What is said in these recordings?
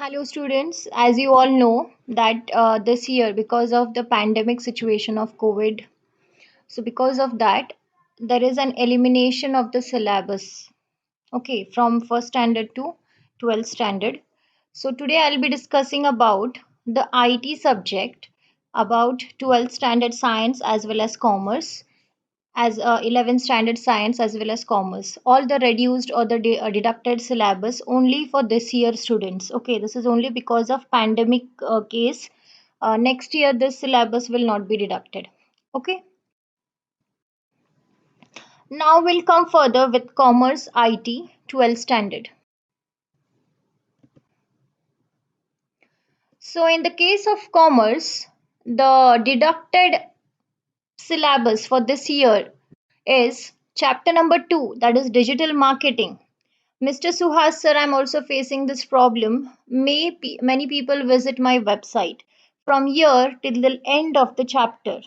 Hello, students. As you all know, that this year, because of the pandemic situation of COVID, so because of that, there is an elimination of the syllabus. Okay, from first standard to 12th standard. So today I'll be discussing about the IT subject, about 12th standard science as well as commerce, as 11th standard science as well as commerce, all the reduced or the deducted syllabus only for this year students. Okay, this is only because of pandemic case. Next year this syllabus will not be deducted. Okay, now we'll come further with commerce IT 12th standard. So in the case of commerce, the deducted syllabus for this year is chapter number 2, that is digital marketing. Mr. Suhas sir, I'm also facing this problem. Many people visit my website from here till the end of the chapter.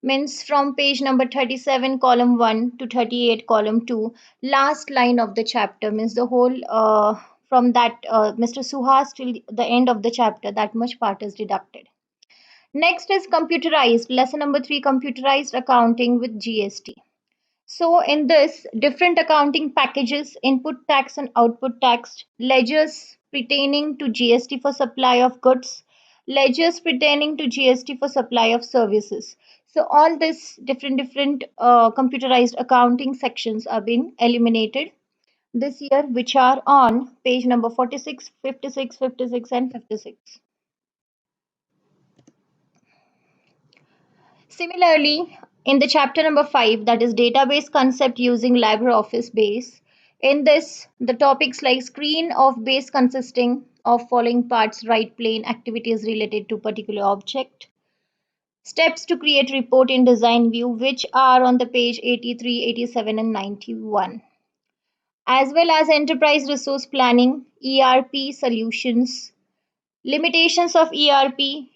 Means from page number 37, column 1 to 38, column 2, last line of the chapter. Means the whole, from that Mr. Suhas till the end of the chapter, that much part is deducted. Next is computerized, lesson number 3, computerized accounting with GST. So in this, different accounting packages, input tax and output tax, ledgers pertaining to GST for supply of goods, ledgers pertaining to GST for supply of services. So all this different computerized accounting sections are being eliminated this year, which are on page number 46, 56, 56 and 56. Similarly, in the chapter number 5, that is database concept using LibreOffice base, in this, the topics like screen of base consisting of following parts, write plain activities related to particular object, steps to create report in design view, which are on the page 83, 87 and 91, as well as enterprise resource planning, ERP solutions, limitations of ERP.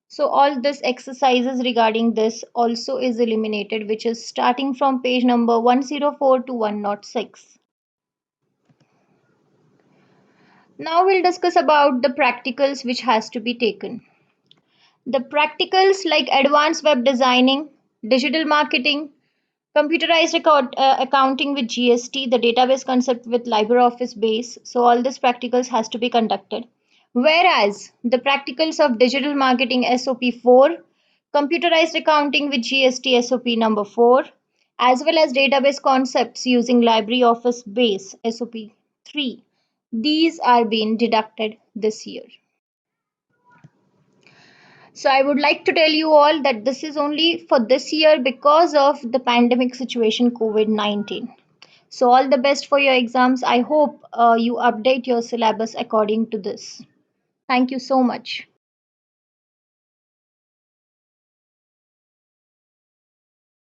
So all this exercises regarding this also is eliminated, which is starting from page number 104 to 106. Now we'll discuss about the practicals which has to be taken. The practicals like advanced web designing, digital marketing, computerized accounting with GST, the database concept with LibreOffice base. So all these practicals has to be conducted. Whereas the practicals of digital marketing SOP 4, computerized accounting with GST SOP number 4, as well as database concepts using LibreOffice base SOP 3, these are being deducted this year. So I would like to tell you all that this is only for this year because of the pandemic situation COVID-19. So all the best for your exams. I hope you update your syllabus according to this. Thank you so much.